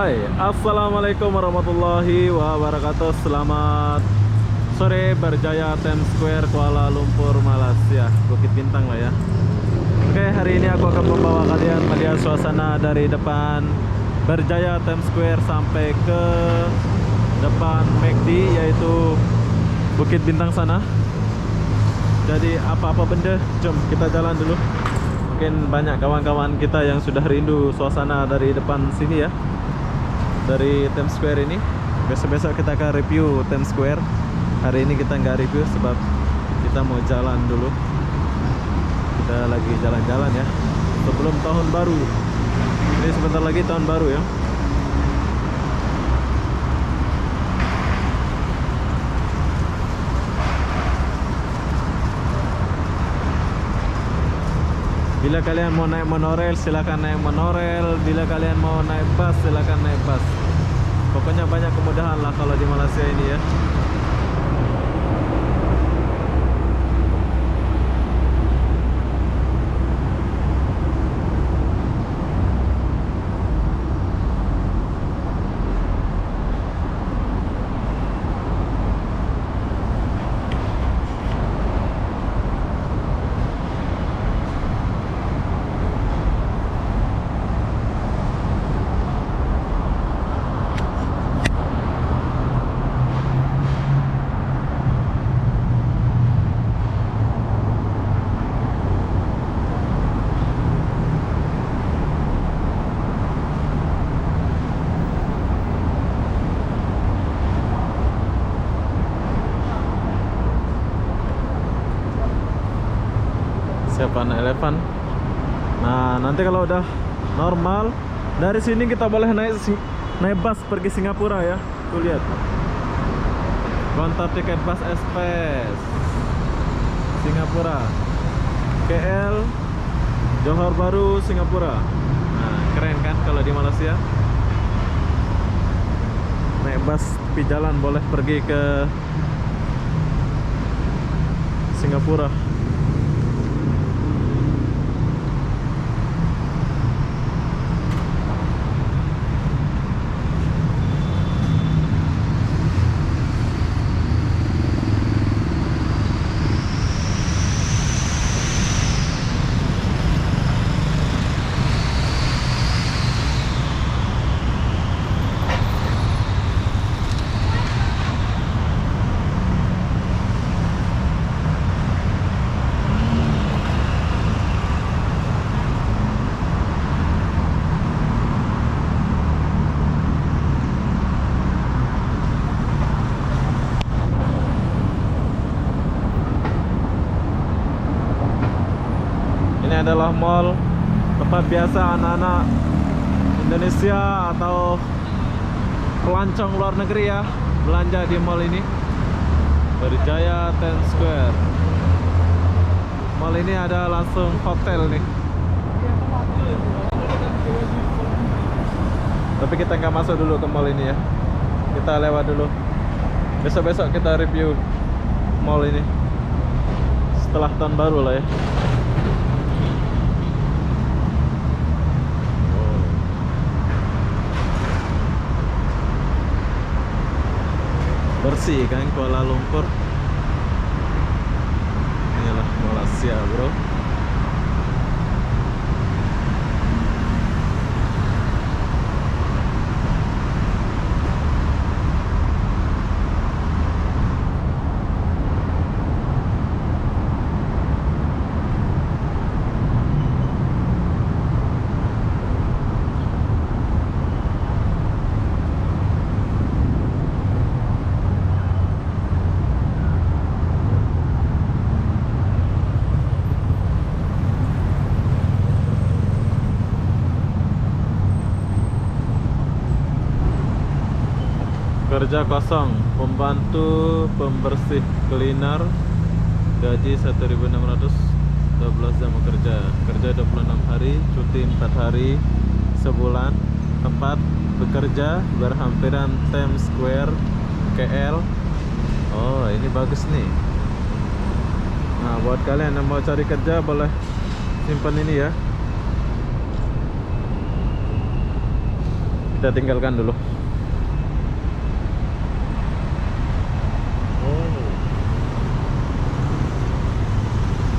Hai, assalamualaikum warahmatullahi wabarakatuh. Selamat sore Berjaya Times Square, Kuala Lumpur, Malaysia, Bukit Bintang lah ya. Oke, hari ini aku akan membawa kalian melihat suasana dari depan Berjaya Times Square sampai ke depan McD, yaitu Bukit Bintang sana. Jadi apa-apa benda, jom kita jalan dulu. Mungkin banyak kawan-kawan kita yang sudah rindu suasana dari depan sini ya, dari Times Square ini. Besok-besok kita akan review Times Square. Hari ini kita nggak review sebab kita mau jalan dulu. Kita lagi jalan-jalan ya sebelum tahun baru. Ini sebentar lagi tahun baru ya. Bila kalian mau naik monorail, silakan naik monorail. Bila kalian mau naik bus, silakan naik bus. Pokoknya banyak kemudahan lah kalau di Malaysia ini ya. Siapa naik elevan? Nah, nanti kalau udah normal dari sini kita boleh naik bus pergi Singapura ya. Tuh lihat, counter tiket bus express Singapura, KL, Johor Bahru, Singapura. Nah, keren kan kalau di Malaysia naik bus tepi jalan boleh pergi ke Singapura. Ini adalah mall tempat biasa anak-anak Indonesia atau pelancong luar negeri ya belanja di mall ini, Berjaya Times Square. Mall ini ada langsung hotel nih. Tapi kita nggak masuk dulu ke mall ini ya. Kita lewat dulu. Besok-besok kita review mall ini setelah tahun baru lah ya. Bersih kan Kuala Lumpur. Inilah Malaysia bro. Kerja kosong, pembantu pembersih cleaner, gaji 1.600, 12 jam bekerja, kerja 26 hari, cuti 4 hari sebulan. Tempat bekerja berhampiran Times Square, KL. Oh, ini bagus nih. Nah, buat kalian yang mau cari kerja boleh simpan ini ya. Kita tinggalkan dulu. Oh,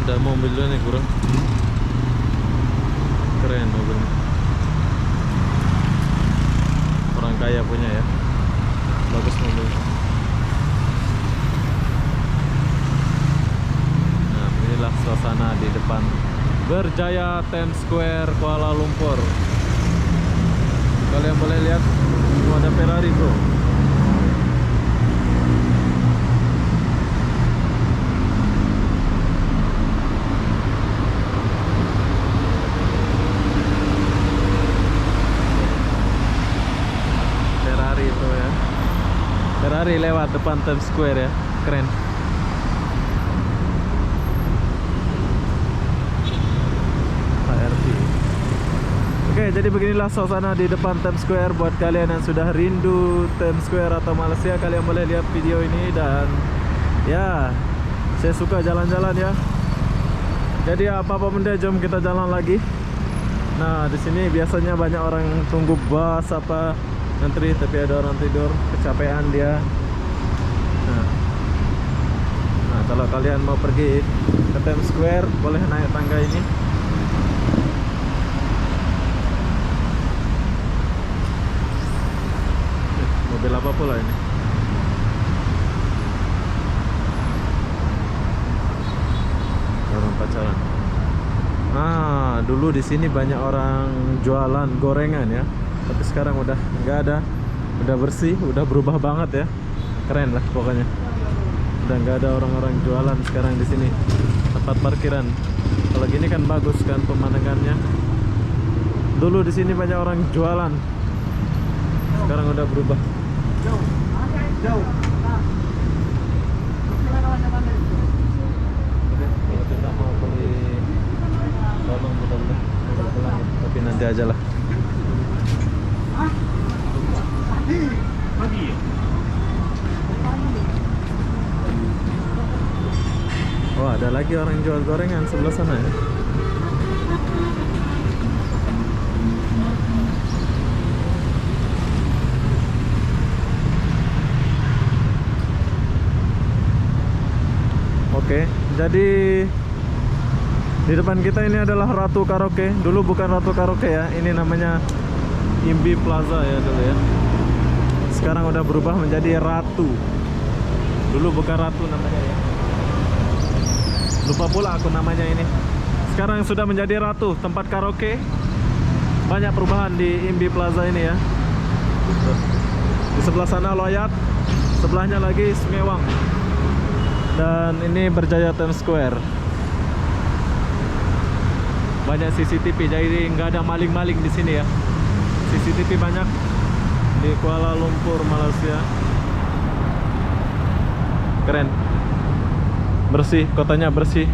ada mobilnya nih bro. Keren mobilnya. Orang kaya punya ya. Bagus mobilnya. Nah, inilah suasana di depan Berjaya Times Square Kuala Lumpur. Kalian boleh lihat, ada Ferrari bro. Ferrari bro ya. Ferrari lewat depan Times Square ya. Keren. Oke, jadi beginilah suasana di depan Times Square. Buat kalian yang sudah rindu Times Square atau Malaysia, kalian boleh lihat video ini. Dan ya, saya suka jalan-jalan ya. Jadi apa-apa benda, jom kita jalan lagi. Nah, di sini biasanya banyak orang tunggu bus apa ngantri, tapi ada orang tidur, kecapean dia. Nah, kalau kalian mau pergi ke Times Square, boleh naik tangga ini. Mobil apa pula ini? Orang pacaran. Nah, dulu di sini banyak orang jualan gorengan ya. Tapi sekarang udah nggak ada. Udah bersih, udah berubah banget ya. Keren lah pokoknya. Udah nggak ada orang-orang jualan sekarang di sini. Tempat parkiran. Kalau gini kan bagus kan pemandangannya. Dulu di sini banyak orang jualan. Sekarang udah berubah. Jauh. Oke, kalau kita mau beli tolong mudah-mudahan pulang, tapi nanti aja lah. Oh, ada lagi orang jual gorengan sebelah sana ya. Oke, jadi di depan kita ini adalah Ratu Karaoke. Dulu bukan Ratu Karaoke ya, ini namanya Imbi Plaza ya dulu ya. Sekarang udah berubah menjadi Ratu. Dulu bukan Ratu namanya ya. Lupa pula aku namanya ini. Sekarang sudah menjadi Ratu, tempat karaoke. Banyak perubahan di Imbi Plaza ini ya. Di sebelah sana Loyat, sebelahnya lagi Sungai Wang. Dan ini Berjaya Times Square. Banyak CCTV, jadi nggak ada maling-maling di sini ya. CCTV banyak di Kuala Lumpur, Malaysia. Keren. Bersih, kotanya bersih.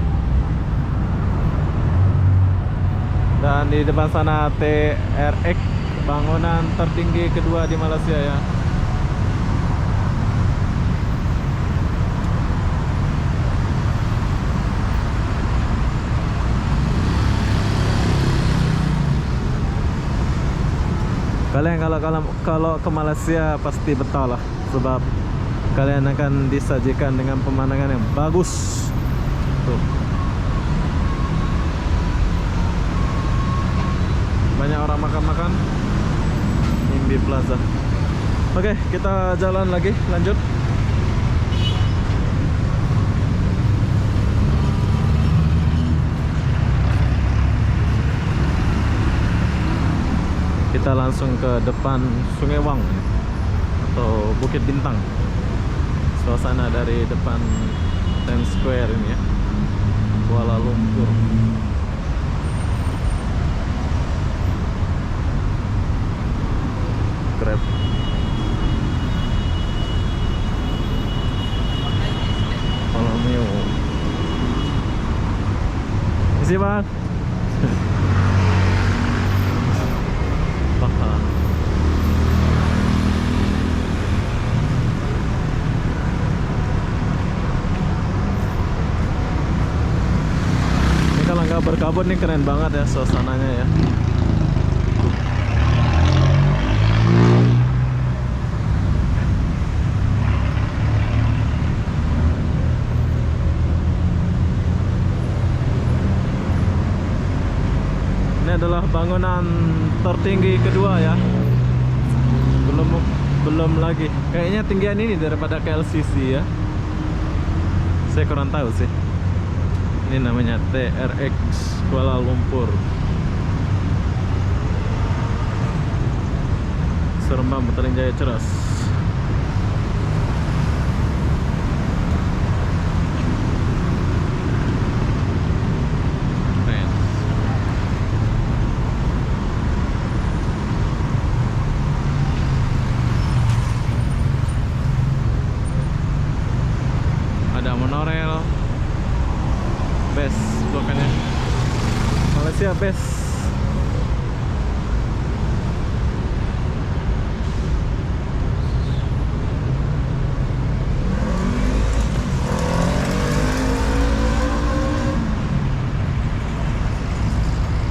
Dan di depan sana TRX, bangunan tertinggi kedua di Malaysia ya. Kalian kalau ke Malaysia pasti betah lah, sebab kalian akan disajikan dengan pemandangan yang bagus. Tuh. Banyak orang makan-makan. Imbi Plaza. Oke, kita jalan lagi, lanjut. Kita langsung ke depan Sungai Wang atau Bukit Bintang. Suasana dari depan Times Square ini ya, Kuala Lumpur. Grab. Follow me. Isi bang. Paham. Ini kalau nggak berkabut nih keren banget ya suasananya ya. adalah bangunan tertinggi kedua ya. Belum lagi. Kayaknya tinggian ini daripada KLCC ya. Saya kurang tahu sih. Ini namanya TRX Kuala Lumpur. Serembang Petaling Jaya Ceras. Ada monorail, bus bukannya Malaysia bus.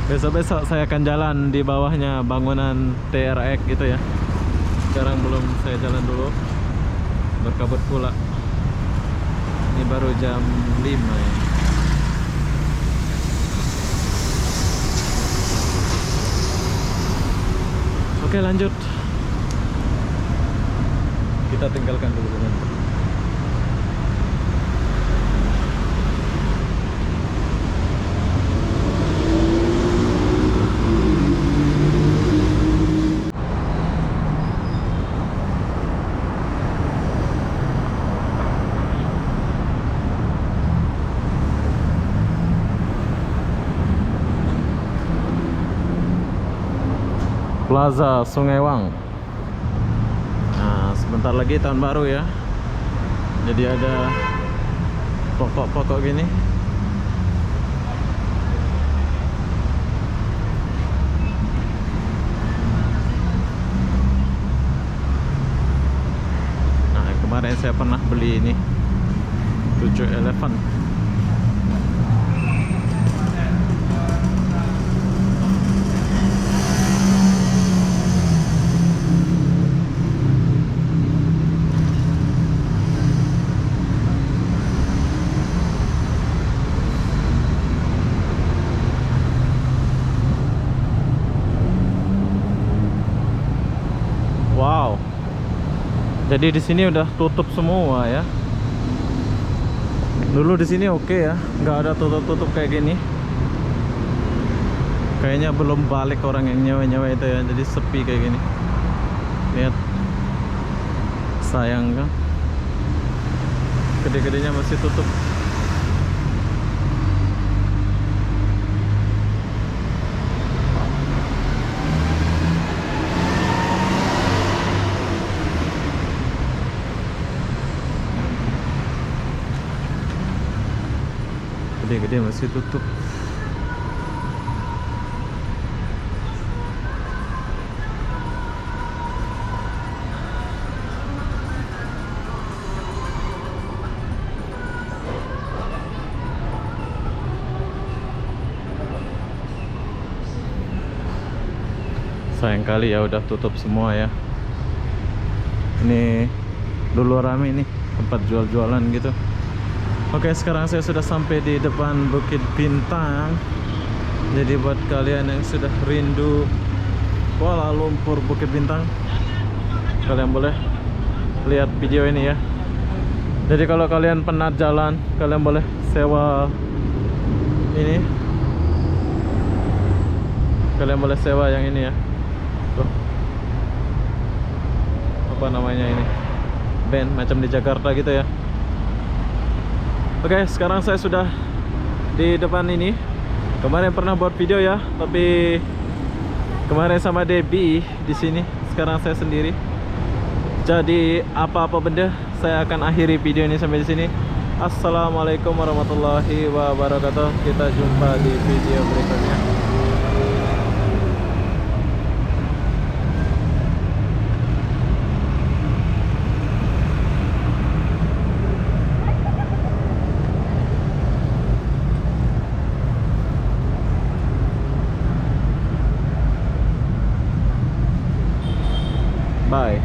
Besok-besok saya akan jalan di bawahnya bangunan TRX gitu ya. Sekarang belum, saya jalan dulu berkabut pula. Ini baru jam 5 ya. Oke, lanjut. Kita tinggalkan dulu dengan Plaza Sungai Wang. Nah, sebentar lagi tahun baru ya. Jadi ada pokok-pokok gini. Nah, kemarin saya pernah beli ini 7-Eleven. Wow. Jadi di sini udah tutup semua ya. Dulu di sini oke ya, nggak ada tutup-tutup kayak gini. Kayaknya belum balik orang yang nyewa-nyewa itu ya, jadi sepi kayak gini. Lihat, sayang kan? Gede-gedenya masih tutup. Gede-gede masih tutup. Sayang kali ya, udah tutup semua ya. Ini dulu rame nih tempat jual-jualan gitu. Oke, sekarang saya sudah sampai di depan Bukit Bintang. Jadi buat kalian yang sudah rindu Kuala Lumpur Bukit Bintang, kalian boleh lihat video ini ya. Jadi kalau kalian penat jalan, kalian boleh sewa ini. Kalian boleh sewa yang ini ya. Tuh. Apa namanya ini? Band macam di Jakarta gitu ya. Oke, sekarang saya sudah di depan ini. Kemarin pernah buat video ya, tapi kemarin sama Debbie di sini. Sekarang saya sendiri. Jadi apa-apa benda, saya akan akhiri video ini sampai di sini. Assalamualaikum warahmatullahi wabarakatuh. Kita jumpa di video berikutnya. Bye.